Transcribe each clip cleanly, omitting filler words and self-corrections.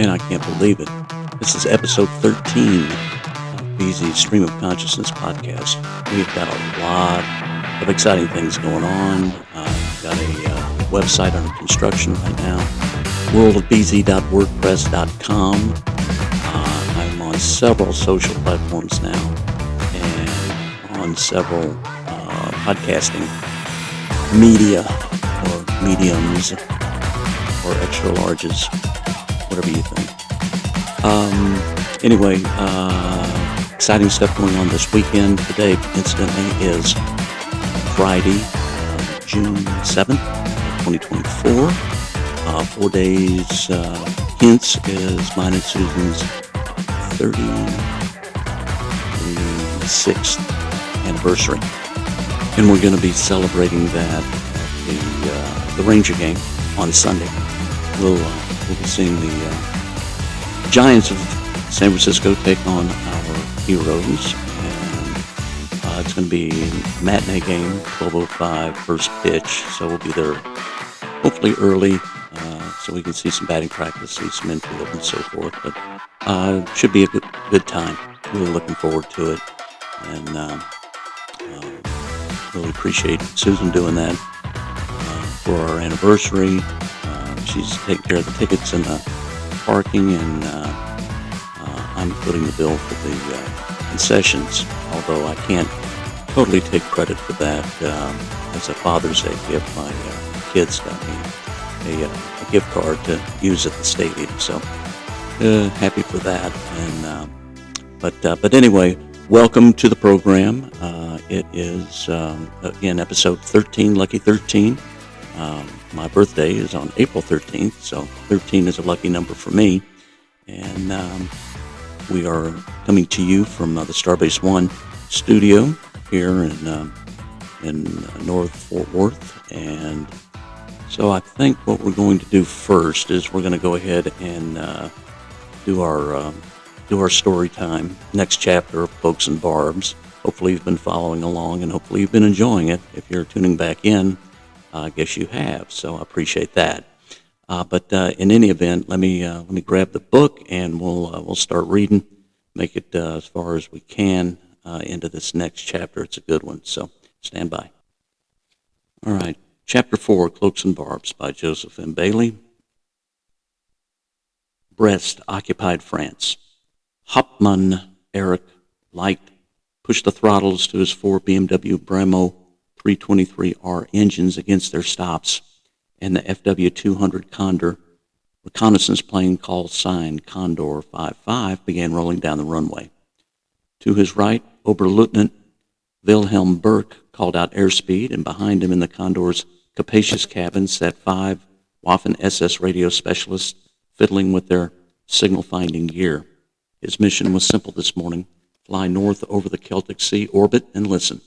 Man, I can't believe it. This is episode 13 of Beezy's Stream of Consciousness podcast. We've got a lot of exciting things going on. We've got a website under construction right now, worldofbeezy.wordpress.com. I'm on several social platforms now and on several podcasting media or mediums or extra larges, whatever you think. Anyway, exciting stuff going on this weekend. Today, incidentally, is Friday, June 7th, 2024. 4 days hence is mine and Susan's 36th anniversary. And we're going to be celebrating that at the Ranger game on Sunday. We'll be seeing the Giants of San Francisco take on our Heroes, and it's going to be a matinee game, 12:05 first pitch, so we'll be there hopefully early so we can see some batting practice, see some infield and so forth, but should be a good time. Really looking forward to it, and really appreciate Susan doing that for our anniversary. She's taking care of the tickets and the parking, and I'm footing the bill for the concessions, although I can't totally take credit for that. As a Father's Day gift, my kids got me a gift card to use at the stadium, so happy for that. And but anyway, welcome to the program. It is again episode 13, lucky 13. My birthday is on April 13th, so 13 is a lucky number for me. And we are coming to you from the Starbase One studio here in North Fort Worth. And so I think what we're going to do first is we're going to go ahead and do our story time, next chapter of Cloaks and Barbs. Hopefully you've been following along, and hopefully you've been enjoying it. If you're tuning back in, I guess you have, so I appreciate that. But in any event, let me grab the book, and we'll start reading. Make it as far as we can into this next chapter. It's a good one, so stand by. All right, Chapter 4, Cloaks and Barbs by Joseph M. Bailey. Brest occupied France. Hauptmann Erich Light pushed the throttles to his 4 BMW Brembo 323R engines against their stops, and the FW-200 Condor reconnaissance plane called sign Condor 55 began rolling down the runway. To his right, Oberleutnant Wilhelm Burke called out airspeed, and behind him in the Condor's capacious cabin sat 5 Waffen-SS radio specialists fiddling with their signal-finding gear. His mission was simple this morning: fly north over the Celtic Sea, orbit, and listen.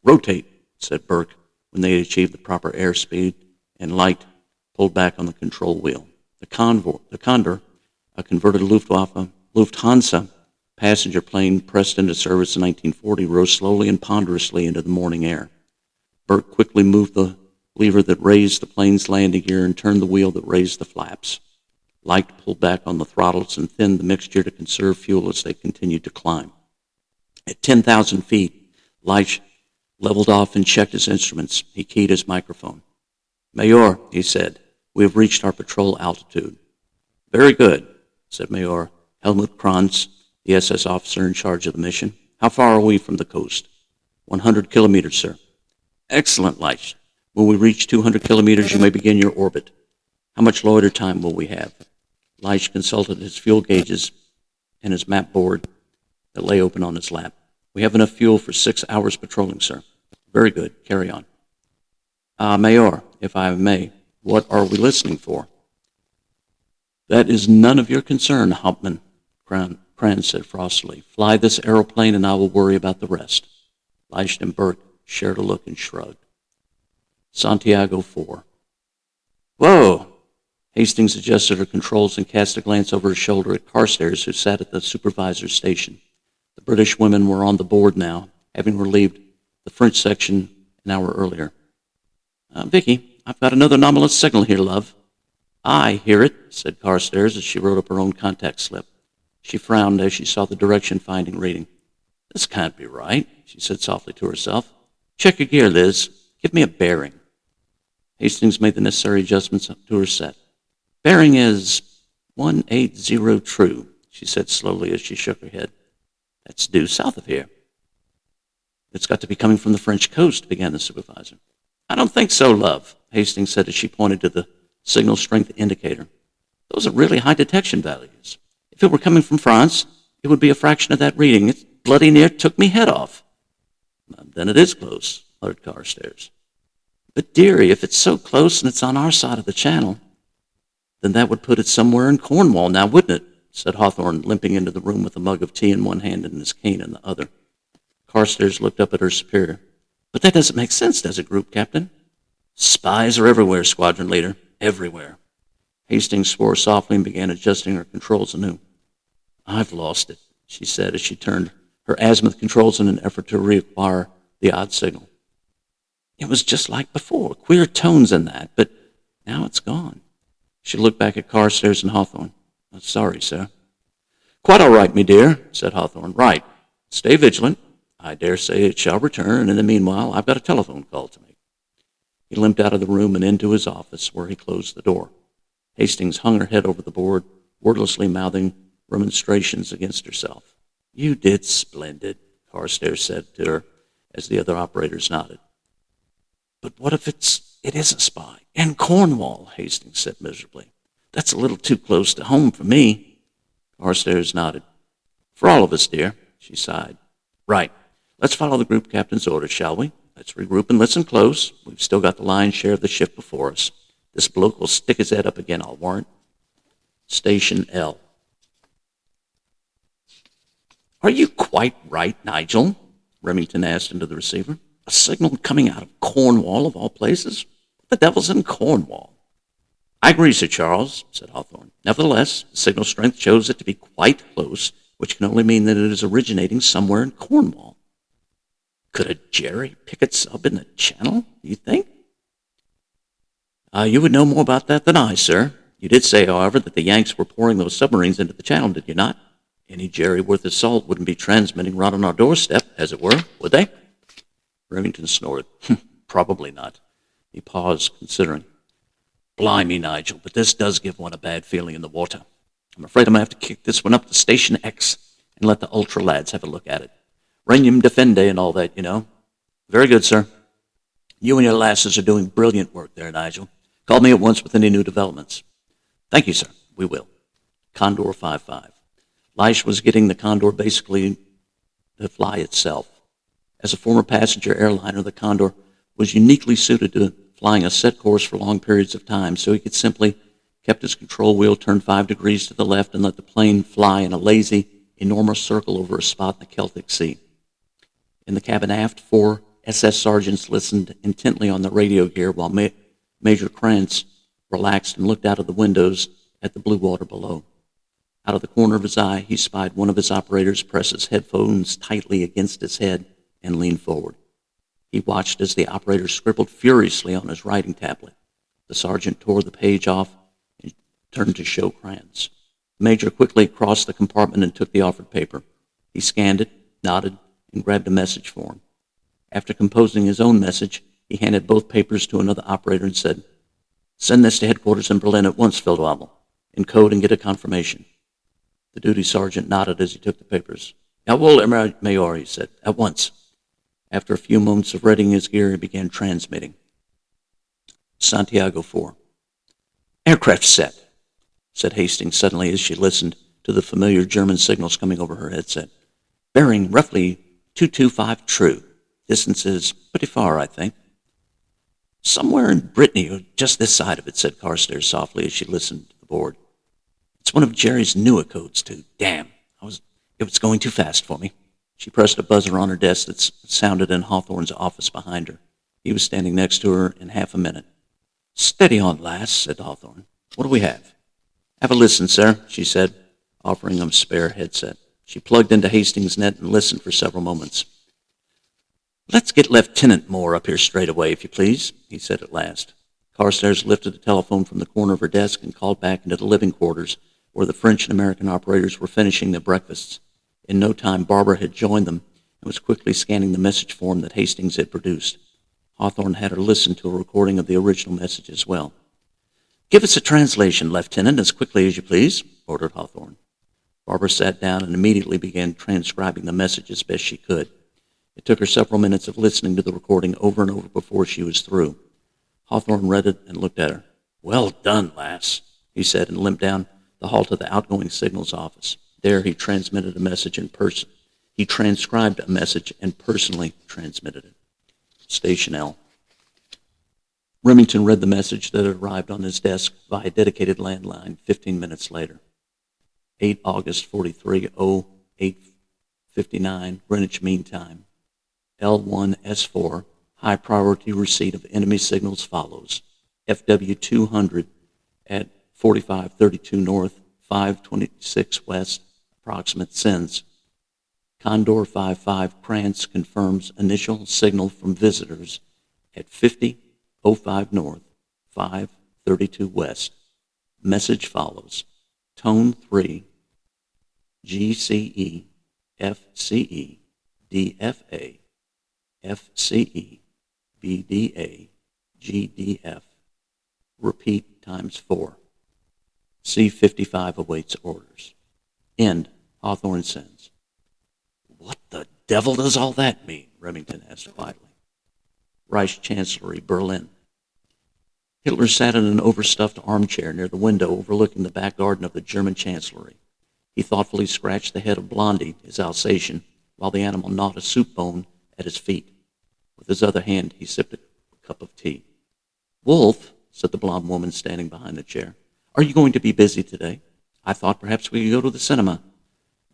"Rotate," said Burke when they had achieved the proper airspeed, and Light pulled back on the control wheel. The Condor, a converted Lufthansa passenger plane pressed into service in 1940, rose slowly and ponderously into the morning air. Burke quickly moved the lever that raised the plane's landing gear and turned the wheel that raised the flaps. Light pulled back on the throttles and thinned the mixture to conserve fuel as they continued to climb. At 10,000 feet, Light leveled off and checked his instruments. He keyed his microphone. "Major," he said, "we have reached our patrol altitude." "Very good," said Major Helmut Kranz, the SS officer in charge of the mission. "How far are we from the coast?" 100 kilometers, sir." "Excellent, Light. When we reach 200 kilometers, you may begin your orbit. How much loiter time will we have?" Light consulted his fuel gauges and his map board that lay open on his lap. "We have enough fuel for 6 hours patrolling, sir." "Very good. Carry on." Major, if I may, what are we listening for?" "That is none of your concern, Hauptmann," Kranz said frostily. "Fly this aeroplane and I will worry about the rest." Leicht and Burke shared a look and shrugged. Santiago 4. "Whoa!" Hastings adjusted her controls and cast a glance over his shoulder at Carstairs, who sat at the supervisor's station. The British women were on the board now, having relieved the French section an hour earlier. "Vicky, I've got another anomalous signal here, love." "I hear it," said Carstairs as she wrote up her own contact slip. She frowned as she saw the direction-finding reading. "This can't be right," she said softly to herself. "Check your gear, Liz. Give me a bearing." Hastings made the necessary adjustments to her set. "Bearing is 180 true," she said slowly as she shook her head. "That's due south of here." "It's got to be coming from the French coast," began the supervisor. "I don't think so, love," Hastings said as she pointed to the signal strength indicator. "Those are really high detection values. If it were coming from France, it would be a fraction of that reading. It bloody near took me head off." "Then it is close," muttered Carstairs. "But, dearie, if it's so close and it's on our side of the channel, then that would put it somewhere in Cornwall now, wouldn't it?" said Hawthorne, limping into the room with a mug of tea in one hand and his cane in the other. Carstairs looked up at her superior. "But that doesn't make sense, does it, Group Captain?" "Spies are everywhere, Squadron Leader. Everywhere." Hastings swore softly and began adjusting her controls anew. "I've lost it," she said as she turned her azimuth controls in an effort to reacquire the odd signal. "It was just like before, queer tones in that, but now it's gone." She looked back at Carstairs and Hawthorne. "I'm sorry, sir." "Quite all right, me dear," said Hawthorne. "Right. Stay vigilant. I dare say it shall return, and in the meanwhile I've got a telephone call to make." He limped out of the room and into his office, where he closed the door. Hastings hung her head over the board, wordlessly mouthing remonstrations against herself. "You did splendid," Carstairs said to her as the other operators nodded. "But what if it is a spy? And Cornwall," Hastings said miserably. "That's a little too close to home for me." Carstairs nodded. "For all of us, dear," she sighed. "Right. Let's follow the group captain's orders, shall we? Let's regroup and listen close. We've still got the lion's share of the shift before us. This bloke will stick his head up again, I'll warrant." Station L. "Are you quite right, Nigel?" Remington asked into the receiver. "A signal coming out of Cornwall, of all places? What the devil's in Cornwall?" "I agree, Sir Charles," said Hawthorne. "Nevertheless, the signal strength shows it to be quite close, which can only mean that it is originating somewhere in Cornwall." "Could a Jerry Pickett sub in the channel, do you think?" You would know more about that than I, sir. You did say, however, that the Yanks were pouring those submarines into the channel, did you not? Any Jerry worth his salt wouldn't be transmitting right on our doorstep, as it were, would they?" Remington snorted. "Probably not." He paused, considering. "Blimey, Nigel, but this does give one a bad feeling in the water. I'm afraid I'm going to have to kick this one up to Station X and let the Ultra lads have a look at it. Regnum defende and all that, you know." "Very good, sir." "You and your lasses are doing brilliant work there, Nigel. Call me at once with any new developments." "Thank you, sir. We will." Condor 55. Leish was getting the Condor basically to fly itself. As a former passenger airliner, the Condor was uniquely suited to flying a set course for long periods of time, so he could simply kept his control wheel turned 5 degrees to the left and let the plane fly in a lazy, enormous circle over a spot in the Celtic Sea. In the cabin aft, 4 SS sergeants listened intently on the radio gear while Major Krantz relaxed and looked out of the windows at the blue water below. Out of the corner of his eye, he spied one of his operators press his headphones tightly against his head and lean forward. He watched as the operator scribbled furiously on his writing tablet. The sergeant tore the page off and turned to show Krantz. The major quickly crossed the compartment and took the offered paper. He scanned it, nodded, and grabbed a message for him. After composing his own message, he handed both papers to another operator and said, "Send this to headquarters in Berlin at once, Feldwebel. Encode and get a confirmation." The duty sergeant nodded as he took the papers. "Jawohl, Herr Major," he said. "At once." After a few moments of readying his gear, he began transmitting. Santiago 4. "Aircraft set," said Hastings suddenly as she listened to the familiar German signals coming over her headset. "Bearing roughly 225 true. Distance is pretty far, I think." "Somewhere in Brittany, or just this side of it," said Carstairs softly as she listened to the board. "It's one of Jerry's newer codes, too. Damn, it was going too fast for me." She pressed a buzzer on her desk that sounded in Hawthorne's office behind her. He was standing next to her in half a minute. "Steady on, lass," said Hawthorne. "What do we have?" "Have a listen, sir," she said, offering him a spare headset. She plugged into Hastings' net and listened for several moments. "Let's get Lieutenant Moore up here straight away, if you please," he said at last. Carstairs lifted the telephone from the corner of her desk and called back into the living quarters where the French and American operators were finishing their breakfasts. In no time, Barbara had joined them and was quickly scanning the message form that Hastings had produced. Hawthorne had her listen to a recording of the original message as well. "Give us a translation, Lieutenant, as quickly as you please," ordered Hawthorne. Barbara sat down and immediately began transcribing the message as best she could. It took her several minutes of listening to the recording over and over before she was through. Hawthorne read it and looked at her. "Well done, lass," he said, and limped down the hall to the outgoing signals office. There he transmitted a message in person. He transcribed a message and personally transmitted it. Station L. Remington read the message that had arrived on his desk via dedicated landline 15 minutes later. 8 August 43, 08:59, Greenwich Mean Time. L1S4, high priority receipt of enemy signals follows. FW 200 at 4532 North, 526 West, approximate sends. Condor 55 Krantz confirms initial signal from visitors at 5005 North, 532 West. Message follows. Tone 3, GCE, FCE, DFA, FCE, BDA, GDF. Repeat times 4. C-55 awaits orders. End. Hawthorne sends. "What the devil does all that mean?" Remington asked quietly. Reich Chancellery, Berlin. Hitler sat in an overstuffed armchair near the window overlooking the back garden of the German Chancellery. He thoughtfully scratched the head of Blondie, his Alsatian, while the animal gnawed a soup bone at his feet. With his other hand, he sipped a cup of tea. "Wolf," said the blonde woman standing behind the chair, "are you going to be busy today? I thought perhaps we could go to the cinema."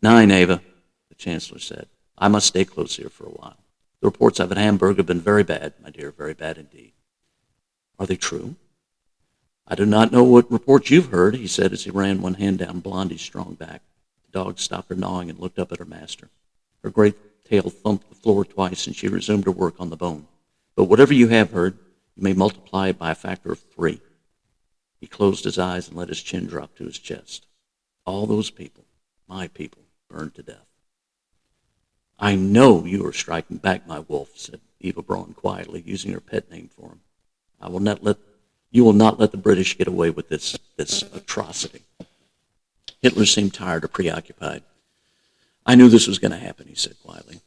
"Nein, Eva," the Chancellor said. "I must stay close here for a while. The reports of Hamburg have been very bad, my dear, very bad indeed." "Are they true?" "I do not know what reports you've heard," he said as he ran one hand down Blondie's strong back. The dog stopped her gnawing and looked up at her master. Her great tail thumped the floor twice, and she resumed her work on the bone. "But whatever you have heard, you may multiply it by a factor of 3. He closed his eyes and let his chin drop to his chest. "All those people, my people, burned to death." "I know you are striking back, my wolf," said Eva Braun quietly, using her pet name for him. You will not let the British get away with this atrocity." Hitler seemed tired or preoccupied. "I knew this was going to happen," he said quietly.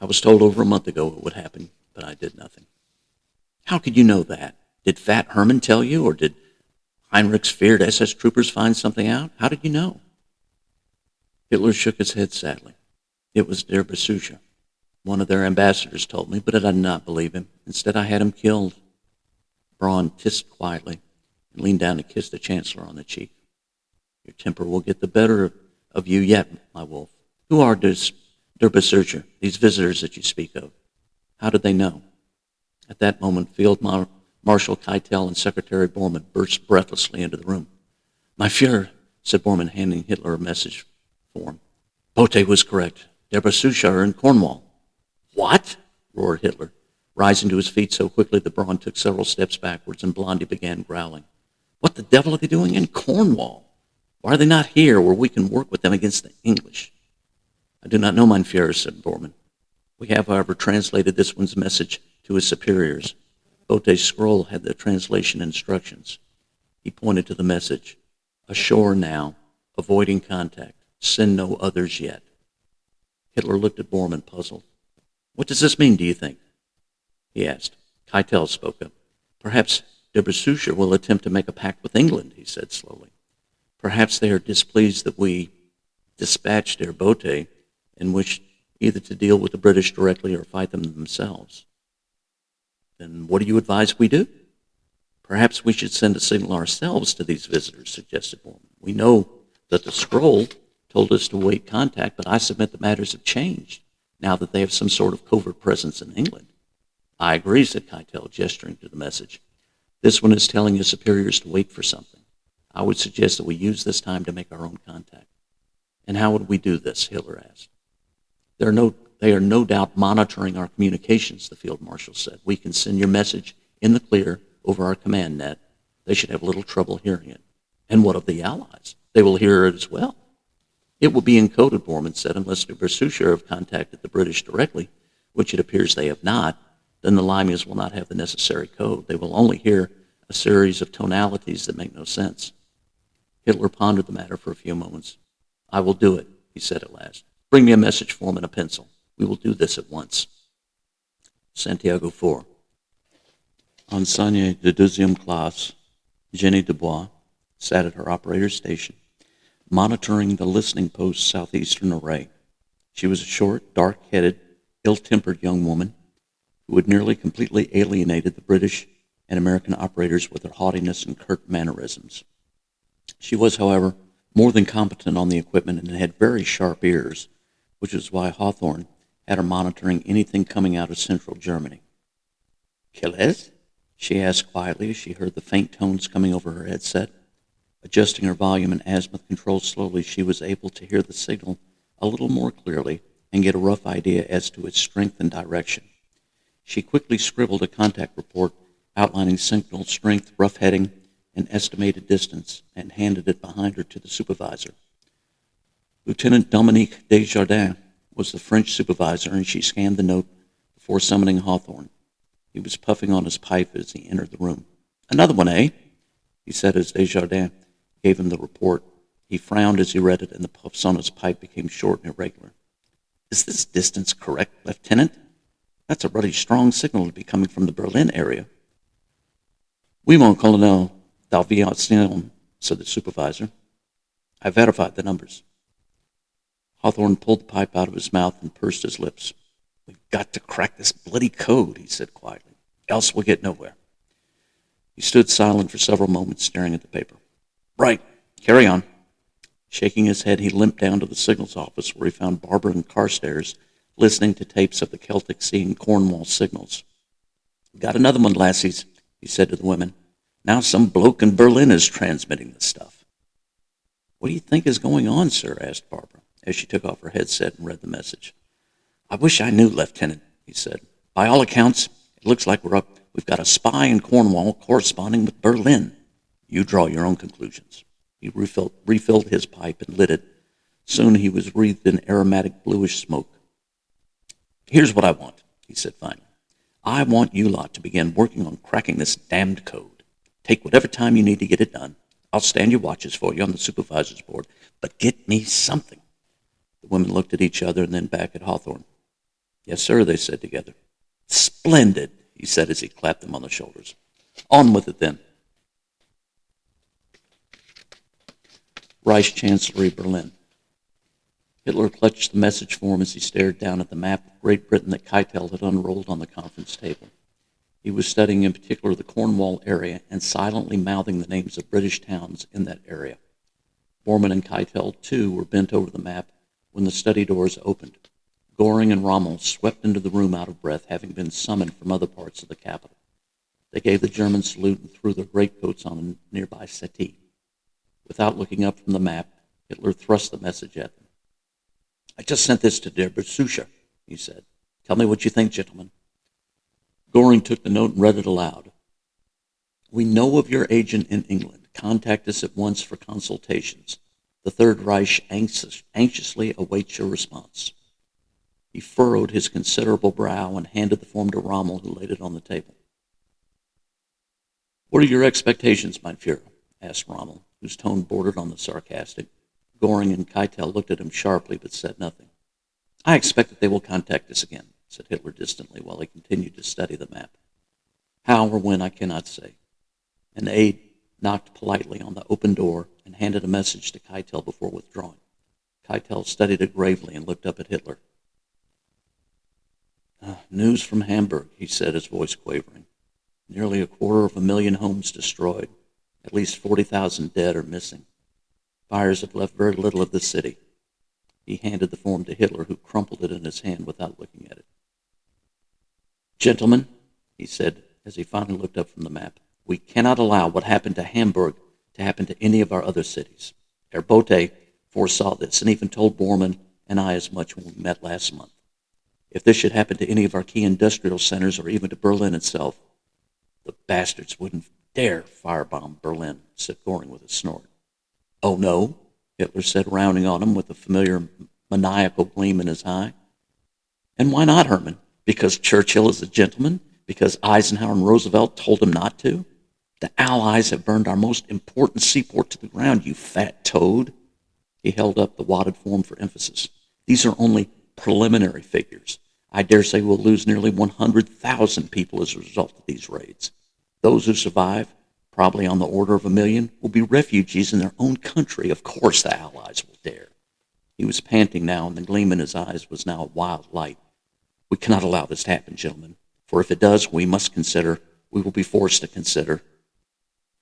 "I was told over a month ago it would happen, but I did nothing." "How could you know that? Did Fat Herman tell you, or did Heinrich's feared SS troopers find something out? How did you know?" Hitler shook his head sadly. "It was der Besucher. One of their ambassadors told me, but I did not believe him. Instead, I had him killed." Braun hissed quietly and leaned down to kiss the Chancellor on the cheek. "Your temper will get the better of you yet, my wolf. Who are der Besucher, these visitors that you speak of? How did they know?" At that moment, Field Marshal Keitel and Secretary Bormann burst breathlessly into the room. "My Führer," said Bormann, handing Hitler a message form. "Bote was correct. Der Besucher are in Cornwall." "What?" roared Hitler, rising to his feet so quickly that Braun took several steps backwards and Blondie began growling. "What the devil are they doing in Cornwall? Why are they not here where we can work with them against the English?" "I do not know, mein Führer," said Bormann. "We have, however, translated this one's message to his superiors." Bote's scroll had the translation instructions. He pointed to the message. "Ashore now, avoiding contact. Send no others yet." Hitler looked at Bormann, puzzled. "What does this mean, do you think?" he asked. Keitel spoke up. "Perhaps der Besucher will attempt to make a pact with England," he said slowly. "Perhaps they are displeased that we dispatched their Bote and wish either to deal with the British directly or fight them themselves." "Then what do you advise we do?" "Perhaps we should send a signal ourselves to these visitors," suggested Bormann. "We know that the scroll told us to await contact, but I submit that matters have changed now that they have some sort of covert presence in England." "I agree," said Keitel, gesturing to the message. "This one is telling his superiors to wait for something. I would suggest that we use this time to make our own contact." "And how would we do this?" Hitler asked. They are no doubt monitoring our communications," the Field Marshal said. "We can send your message in the clear over our command net, they should have little trouble hearing it. And what of the Allies? They will hear it as well. It will be encoded, Borman said, unless the Berkshire have contacted the British directly, which it appears they have not. Then the Limeys will not have the necessary code. They will only hear a series of tonalities that make no sense. Hitler pondered the matter for a few moments. I will do it, he said at last. Bring me a message form and a pencil. We will do this at once. Santiago 4. Enseigne de deuxième classe, Jenny Dubois, sat at her operator's station, monitoring the listening post's southeastern array. She was a short, dark-headed, ill-tempered young woman who had nearly completely alienated the British and American operators with her haughtiness and curt mannerisms. She was, however, more than competent on the equipment and had very sharp ears, which was why Hawthorne had her monitoring anything coming out of central Germany. Quelles? She asked quietly as she heard the faint tones coming over her headset. Adjusting her volume and azimuth control slowly, she was able to hear the signal a little more clearly and get a rough idea as to its strength and direction. She quickly scribbled a contact report outlining signal strength, rough heading, and estimated distance, and handed it behind her to the supervisor. Lieutenant Dominique Desjardins was the French supervisor, and she scanned the note before summoning Hawthorne. He was puffing on his pipe as he entered the room. Another one, eh? He said as Desjardins gave him the report. He frowned as he read it, and the puffs on his pipe became short and irregular. Is this distance correct, Lieutenant? That's a ruddy strong signal to be coming from the Berlin area. Oui, mon colonel d'Aviation, said the supervisor. I verified the numbers. Hawthorne pulled the pipe out of his mouth and pursed his lips. We've got to crack this bloody code, he said quietly, else we'll get nowhere. He stood silent for several moments, staring at the paper. Right, carry on. Shaking his head, he limped down to the signals office where he found Barbara and Carstairs listening to tapes of the Celtic Sea and Cornwall signals. Got another one, lassies, he said to the women. Now some bloke in Berlin is transmitting this stuff. What do you think is going on, sir? Asked Barbara, as she took off her headset and read the message. I wish I knew, Lieutenant, he said. By all accounts, it looks like we've got a spy in Cornwall corresponding with Berlin. You draw your own conclusions. He refilled his pipe and lit it. Soon he was wreathed in aromatic bluish smoke. Here's what I want, he said finally. I want you lot to begin working on cracking this damned code. Take whatever time you need to get it done. I'll stand your watches for you on the supervisor's board, but get me something. The women looked at each other and then back at Hawthorne. Yes, sir, they said together. Splendid, he said as he clapped them on the shoulders. On with it then. Reich Chancellery, Berlin. Hitler clutched the message form as he stared down at the map of Great Britain that Keitel had unrolled on the conference table. He was studying in particular the Cornwall area and silently mouthing the names of British towns in that area. Bormann and Keitel, too, were bent over the map when the study doors opened. Goring and Rommel swept into the room out of breath, having been summoned from other parts of the capital. They gave the German salute and threw their greatcoats on a nearby settee. Without looking up from the map, Hitler thrust the message at them. I just sent this to Der Berkshire, he said. Tell me what you think, gentlemen. Goring took the note and read it aloud. We know of your agent in England. Contact us at once for consultations. The Third Reich anxiously awaits your response. He furrowed his considerable brow and handed the form to Rommel, who laid it on the table. What are your expectations, mein Führer? Asked Rommel, whose tone bordered on the sarcastic. Goring and Keitel looked at him sharply but said nothing. I expect that they will contact us again, said Hitler distantly while he continued to study the map. How or when, I cannot say. An aide knocked politely on the open door and handed a message to Keitel before withdrawing. Keitel studied it gravely and looked up at Hitler. News from Hamburg, he said, his voice quavering. Nearly 250,000 homes destroyed. At least 40,000 dead or missing. Fires have left very little of the city. He handed the form to Hitler, who crumpled it in his hand without looking at it. Gentlemen, he said as he finally looked up from the map, we cannot allow what happened to Hamburg to happen to any of our other cities. Herr Bote foresaw this and even told Bormann and I as much when we met last month. If this should happen to any of our key industrial centers or even to Berlin itself, "The bastards wouldn't dare firebomb Berlin," said Goring with a snort. "Oh, no?" Hitler said, rounding on him with a familiar maniacal gleam in his eye. "And why not, Herman? Because Churchill is a gentleman? Because Eisenhower and Roosevelt told him not to? The Allies have burned our most important seaport to the ground, you fat toad." He held up the wadded form for emphasis. "These are only preliminary figures. I dare say we'll lose nearly 100,000 people as a result of these raids. Those who survive, probably on the order of 1 million, will be refugees in their own country. Of course the Allies will dare." He was panting now, and the gleam in his eyes was now a wild light. "We cannot allow this to happen, gentlemen, for if it does, we will be forced to consider."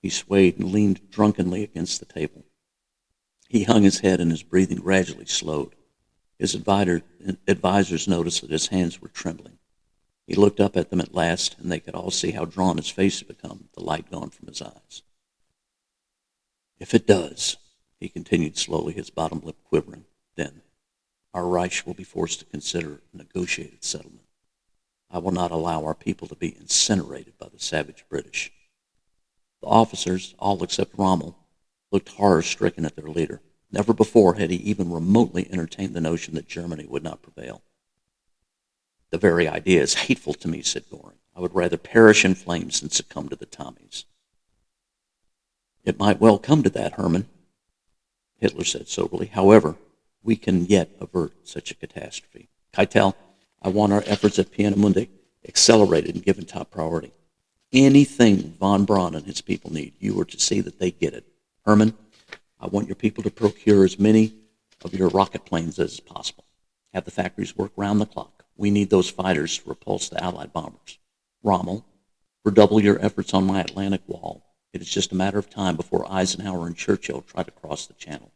He swayed and leaned drunkenly against the table. He hung his head and his breathing gradually slowed. His advisors noticed that his hands were trembling. He looked up at them at last, and they could all see how drawn his face had become, the light gone from his eyes. "If it does," he continued slowly, his bottom lip quivering, "then our Reich will be forced to consider a negotiated settlement. I will not allow our people to be incinerated by the savage British." The officers, all except Rommel, looked horror-stricken at their leader. Never before had he even remotely entertained the notion that Germany would not prevail. "The very idea is hateful to me," said Goring. "I would rather perish in flames than succumb to the Tommies." "It might well come to that, Herman," Hitler said soberly. "However, we can yet avert such a catastrophe. Keitel, I want our efforts at Peenemünde accelerated and given top priority. Anything von Braun and his people need, you are to see that they get it. Herman, I want your people to procure as many of your rocket planes as possible. Have the factories work round the clock. We need those fighters to repulse the Allied bombers. Rommel, redouble your efforts on my Atlantic wall. It is just a matter of time before Eisenhower and Churchill try to cross the channel.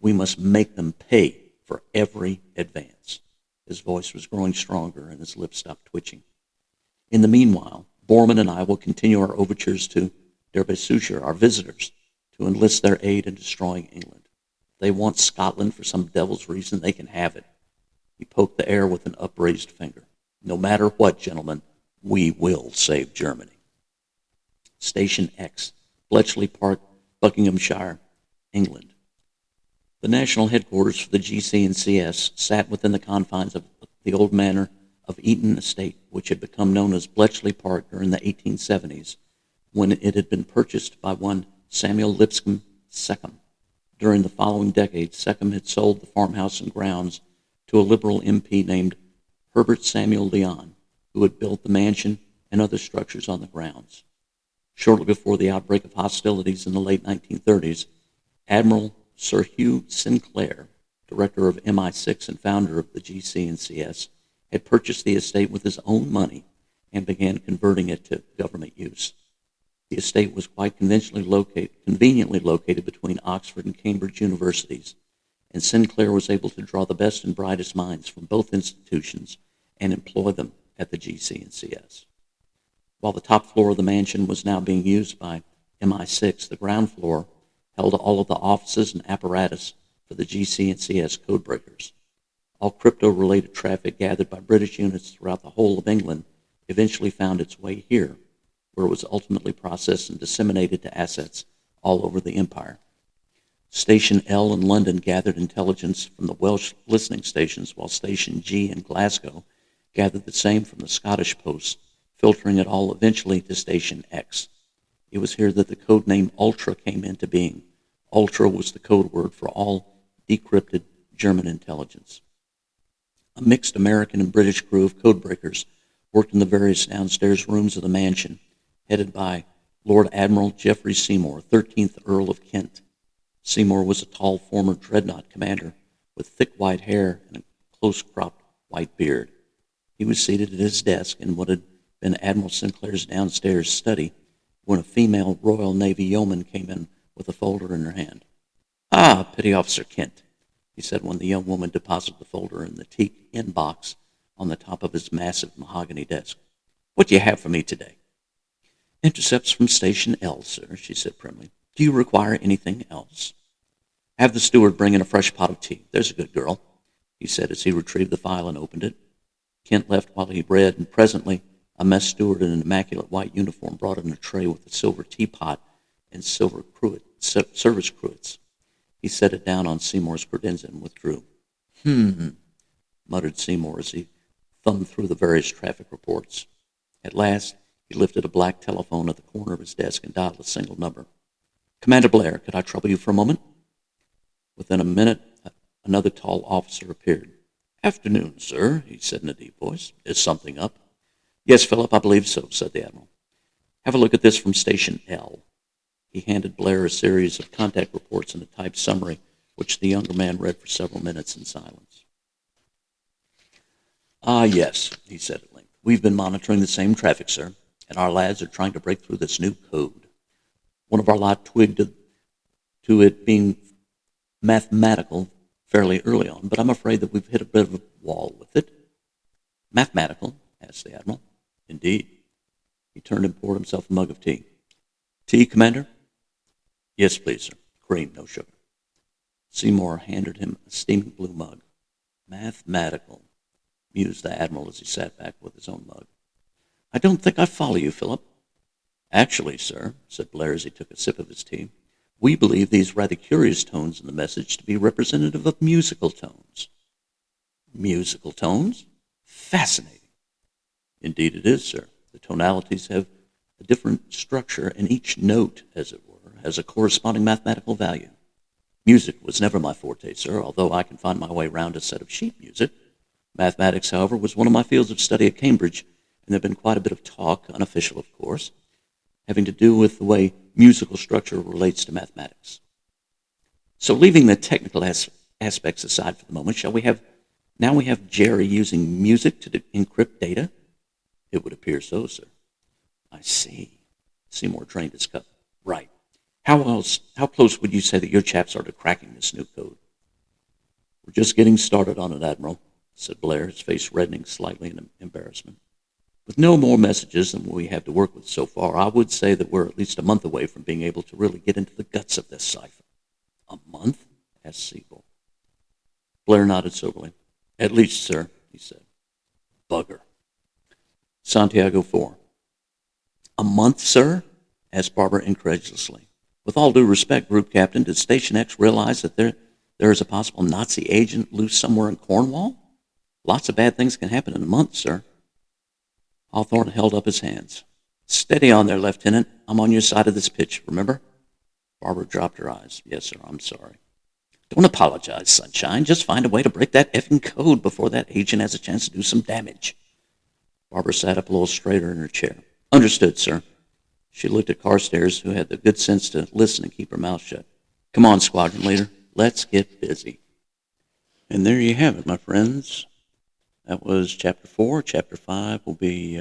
We must make them pay for every advance." His voice was growing stronger and his lips stopped twitching. "In the meanwhile, Bormann and I will continue our overtures to der Besucher, our visitors, to enlist their aid in destroying England. If they want Scotland for some devil's reason, they can have it." He poked the air with an upraised finger. "No matter what, gentlemen, we will save Germany." Station X, Bletchley Park, Buckinghamshire, England. The national headquarters for the GC&CS sat within the confines of the old manor of Eaton Estate, which had become known as Bletchley Park during the 1870s, when it had been purchased by one Samuel Lipscomb Seckham. During the following decade, Seckham had sold the farmhouse and grounds to a Liberal MP named Herbert Samuel Lyon, who had built the mansion and other structures on the grounds. Shortly before the outbreak of hostilities in the late 1930s, Admiral Sir Hugh Sinclair, director of MI6 and founder of the GC&CS, had purchased the estate with his own money and began converting it to government use. The estate was quite conveniently located between Oxford and Cambridge universities, and Sinclair was able to draw the best and brightest minds from both institutions and employ them at the GC&CS. While the top floor of the mansion was now being used by MI6, the ground floor held all of the offices and apparatus for the GC&CS codebreakers. All crypto-related traffic gathered by British units throughout the whole of England eventually found its way here, where it was ultimately processed and disseminated to assets all over the empire. Station L in London gathered intelligence from the Welsh listening stations, while Station G in Glasgow gathered the same from the Scottish posts, filtering it all eventually to Station X. It was here that the code name Ultra came into being. Ultra was the code word for all decrypted German intelligence. A mixed American and British crew of codebreakers worked in the various downstairs rooms of the mansion, headed by Lord Admiral Geoffrey Seymour, 13th Earl of Kent. Seymour was a tall former dreadnought commander with thick white hair and a close-cropped white beard. He was seated at his desk in what had been Admiral Sinclair's downstairs study when a female Royal Navy yeoman came in with a folder in her hand. "Ah, Petty Officer Kent," he said when the young woman deposited the folder in the teak in-box on the top of his massive mahogany desk. "What do you have for me today?" "Intercepts from Station L, sir," she said primly. "Do you require anything else?" "Have the steward bring in a fresh pot of tea. There's a good girl," he said as he retrieved the file and opened it. Kent left while he read, and presently A mess steward in an immaculate white uniform brought in a tray with a silver teapot and silver service cruets. He set it down on Seymour's credenza and withdrew. Muttered Seymour as he thumbed through the various traffic reports. At last, he lifted a black telephone at the corner of his desk and dialed a single number. Commander Blair, could I trouble you for a moment? Within a minute, another tall officer appeared. Afternoon, sir, he said in a deep voice. Is something up? Yes, Philip, I believe so, said the Admiral. Have a look at this from Station L. He handed Blair a series of contact reports and a typed summary, which the younger man read for several minutes in silence. Ah, yes, he said at length. We've been monitoring the same traffic, sir, and our lads are trying to break through this new code. One of our lot twigged to it being mathematical fairly early on, but I'm afraid that we've hit a bit of a wall with it. Mathematical? Asked the Admiral. Indeed. He turned and poured himself a mug of tea. Tea, Commander? Yes, please, sir. Cream, no sugar. Seymour handed him a steaming blue mug. Mathematical, mused the Admiral as he sat back with his own mug. I don't think I follow you, Philip. Actually, sir, said Blair as he took a sip of his tea, we believe these rather curious tones in the message to be representative of musical tones. Musical tones? Fascinating. Indeed it is, sir. The tonalities have a different structure, and each note, as it were, has a corresponding mathematical value. Music was never my forte, sir, although I can find my way round a set of sheet music. Mathematics, however, was one of my fields of study at Cambridge, and there have been quite a bit of talk, unofficial of course, having to do with the way musical structure relates to mathematics. So leaving the technical aspects aside for the moment, now we have Jerry using music to encrypt data? It would appear so, sir. I see. Seymour drained his cup. Right. How close would you say that your chaps are to cracking this new code? We're just getting started on it, Admiral, said Blair, his face reddening slightly in embarrassment. With no more messages than we have to work with so far, I would say that we're at least a month away from being able to really get into the guts of this cipher. A month? Asked Seymour. Blair nodded soberly. At least, sir, he said. Bugger. Santiago 4. A month, sir? Asked Barbara incredulously. With all due respect, Group Captain, did Station X realize that there is a possible Nazi agent loose somewhere in Cornwall? Lots of bad things can happen in a month, sir. Hawthorne held up his hands. Steady on there, Lieutenant. I'm on your side of this pitch, remember? Barbara dropped her eyes. Yes, sir, I'm sorry. Don't apologize, Sunshine. Just find a way to break that effing code before that agent has a chance to do some damage. Barbara sat up a little straighter in her chair. Understood, sir. She looked at Carstairs, who had the good sense to listen and keep her mouth shut. Come on, squadron leader. Let's get busy. And there you have it, my friends. That was Chapter 4. Chapter 5 will be,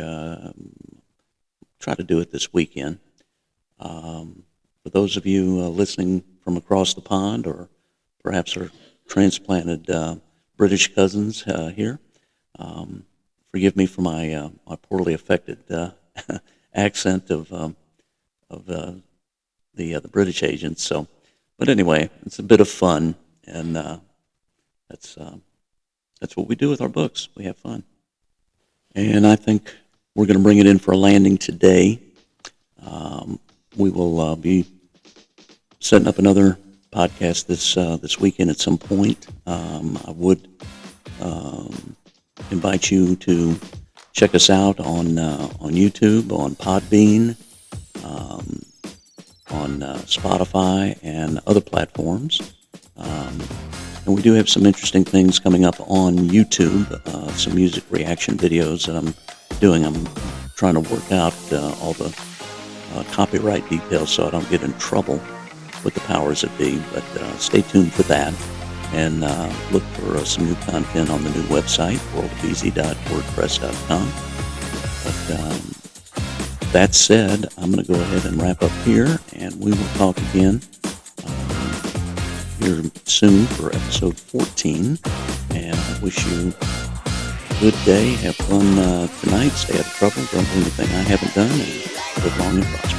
try to do it this weekend. For those of you listening from across the pond or perhaps our transplanted British cousins here, forgive me for my poorly affected accent of the British agents. So, but anyway, it's a bit of fun, and that's what we do with our books. We have fun, and I think we're going to bring it in for a landing today. We will be setting up another podcast this weekend at some point. I would invite you to check us out on YouTube, on Podbean, on Spotify, and other platforms. And we do have some interesting things coming up on YouTube, some music reaction videos that I'm doing. I'm trying to work out all the copyright details so I don't get in trouble with the powers that be, but stay tuned for that. And look for some new content on the new website, worldofbeezy.wordpress.com. But that said, I'm going to go ahead and wrap up here, and we will talk again here soon for episode 14. And I wish you a good day. Have fun tonight. Stay out of trouble. Don't do anything I haven't done. And live long and prosper.